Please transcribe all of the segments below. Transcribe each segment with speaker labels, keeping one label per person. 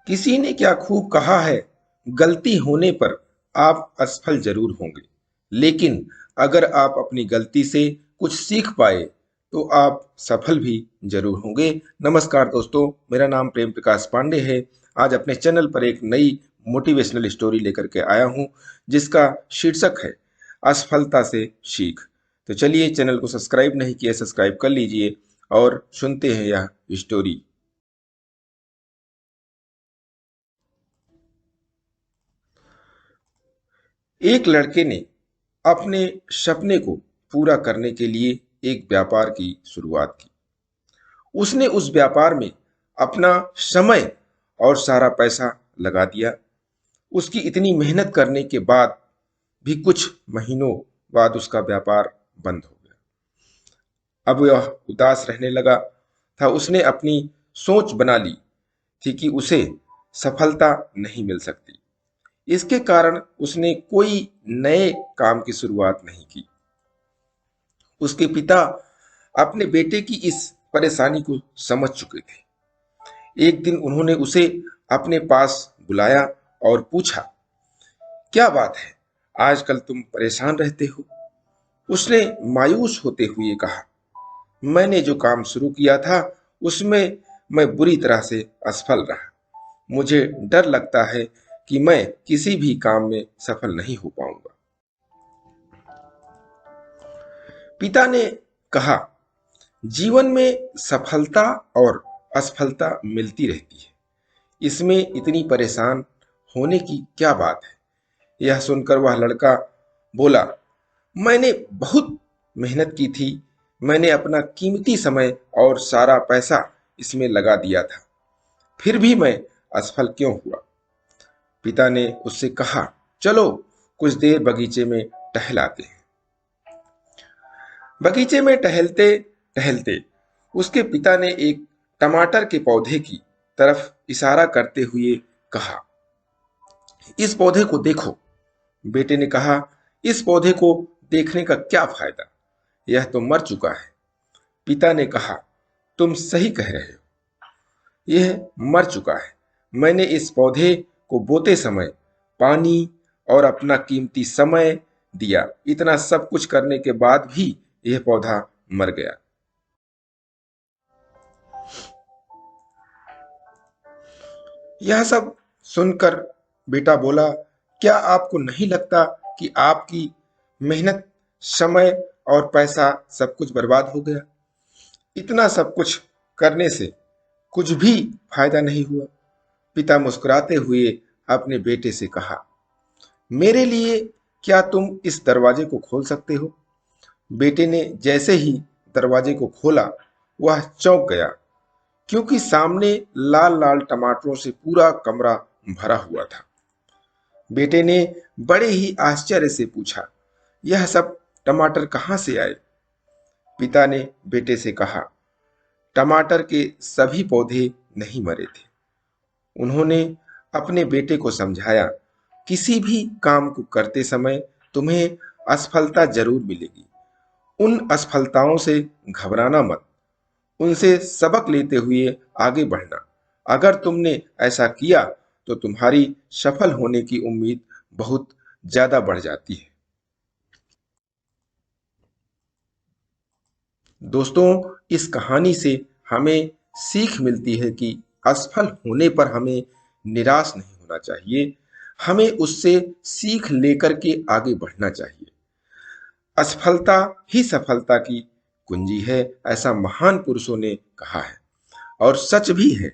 Speaker 1: किसी ने क्या खूब कहा है, गलती होने पर आप असफल जरूर होंगे, लेकिन अगर आप अपनी गलती से कुछ सीख पाए तो आप सफल भी जरूर होंगे। नमस्कार दोस्तों, मेरा नाम प्रेम प्रकाश पांडे है। आज अपने चैनल पर एक नई मोटिवेशनल स्टोरी लेकर के आया हूं, जिसका शीर्षक है असफलता से सीख। तो चलिए, चैनल को सब्सक्राइब नहीं किया, सब्सक्राइब कर लीजिए और सुनते हैं यह स्टोरी। एक लड़के ने अपने सपने को पूरा करने के लिए एक व्यापार की शुरुआत की। उसने उस व्यापार में अपना समय और सारा पैसा लगा दिया। उसकी इतनी मेहनत करने के बाद भी कुछ महीनों बाद उसका व्यापार बंद हो गया। अब वह उदास रहने लगा था। उसने अपनी सोच बना ली थी कि उसे सफलता नहीं मिल सकती। इसके कारण उसने कोई नए काम की शुरुआत नहीं की। उसके पिता अपने बेटे की इस परेशानी को समझ चुके थे। एक दिन उन्होंने उसे अपने पास बुलाया और पूछा, क्या बात है, आजकल तुम परेशान रहते हो? उसने मायूस होते हुए कहा, मैंने जो काम शुरू किया था उसमें मैं बुरी तरह से असफल रहा। मुझे डर लगता है कि मैं किसी भी काम में सफल नहीं हो पाऊंगा। पिता ने कहा, जीवन में सफलता और असफलता मिलती रहती है, इसमें इतनी परेशान होने की क्या बात है? यह सुनकर वह लड़का बोला, मैंने बहुत मेहनत की थी। मैंने अपना कीमती समय और सारा पैसा इसमें लगा दिया था, फिर भी मैं असफल क्यों हुआ? पिता ने उससे कहा, चलो कुछ देर बगीचे में टहल आते हैं। बगीचे में टहलते टहलते उसके पिता ने एक टमाटर के पौधे की तरफ इशारा करते हुए कहा, इस पौधे को देखो। बेटे ने कहा, इस पौधे को देखने का क्या फायदा, यह तो मर चुका है। पिता ने कहा, तुम सही कह रहे हो, यह मर चुका है। मैंने इस पौधे को बोते समय पानी और अपना कीमती समय दिया। इतना सब कुछ करने के बाद भी यह पौधा मर गया। यह सब सुनकर बेटा बोला, क्या आपको नहीं लगता कि आपकी मेहनत, समय और पैसा सब कुछ बर्बाद हो गया? इतना सब कुछ करने से कुछ भी फायदा नहीं हुआ। पिता मुस्कुराते हुए अपने बेटे से कहा, मेरे लिए क्या तुम इस दरवाजे को खोल सकते हो? बेटे ने जैसे ही दरवाजे को खोला, वह चौंक गया, क्योंकि सामने लाल लाल टमाटरों से पूरा कमरा भरा हुआ था। बेटे ने बड़े ही आश्चर्य से पूछा, यह सब टमाटर कहाँ से आए? पिता ने बेटे से कहा, टमाटर के सभी पौधे नहीं मरे थे। उन्होंने अपने बेटे को समझाया, किसी भी काम को करते समय तुम्हें असफलता जरूर मिलेगी। उन असफलताओं से घबराना मत, उनसे सबक लेते हुए आगे बढ़ना। अगर तुमने ऐसा किया तो तुम्हारी सफल होने की उम्मीद बहुत ज्यादा बढ़ जाती है। दोस्तों, इस कहानी से हमें सीख मिलती है कि असफल होने पर हमें निराश नहीं होना चाहिए। हमें उससे सीख लेकर के आगे बढ़ना चाहिए। असफलता ही सफलता की कुंजी है, ऐसा महान पुरुषों ने कहा है। और सच भी है,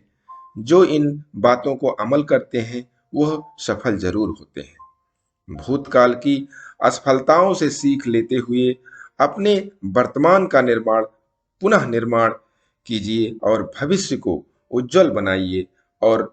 Speaker 1: जो इन बातों को अमल करते हैं वह सफल जरूर होते हैं। भूतकाल की असफलताओं से सीख लेते हुए अपने वर्तमान का निर्माण, पुनः निर्माण कीजिए और भविष्य को उज्जवल बनाइए। और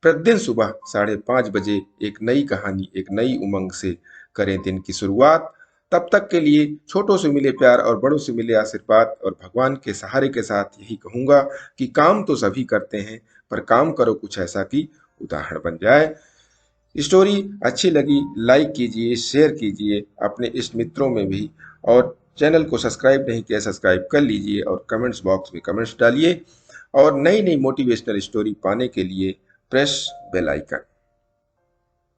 Speaker 1: प्रतिदिन सुबह 5:30 बजे एक नई कहानी, एक नई उमंग से करें दिन की शुरुआत। तब तक के लिए छोटों से मिले प्यार और बड़ों से मिले आशीर्वाद और भगवान के सहारे के साथ यही कहूंगा कि काम तो सभी करते हैं, पर काम करो कुछ ऐसा कि उदाहरण बन जाए। स्टोरी अच्छी लगी, लाइक कीजिए, शेयर कीजिए अपने इष्ट मित्रों में भी। और चैनल को सब्सक्राइब नहीं किया, सब्सक्राइब कर लीजिए और कमेंट्स बॉक्स में कमेंट्स डालिए। और नई नई मोटिवेशनल स्टोरी पाने के लिए प्रेस बेल आइकन।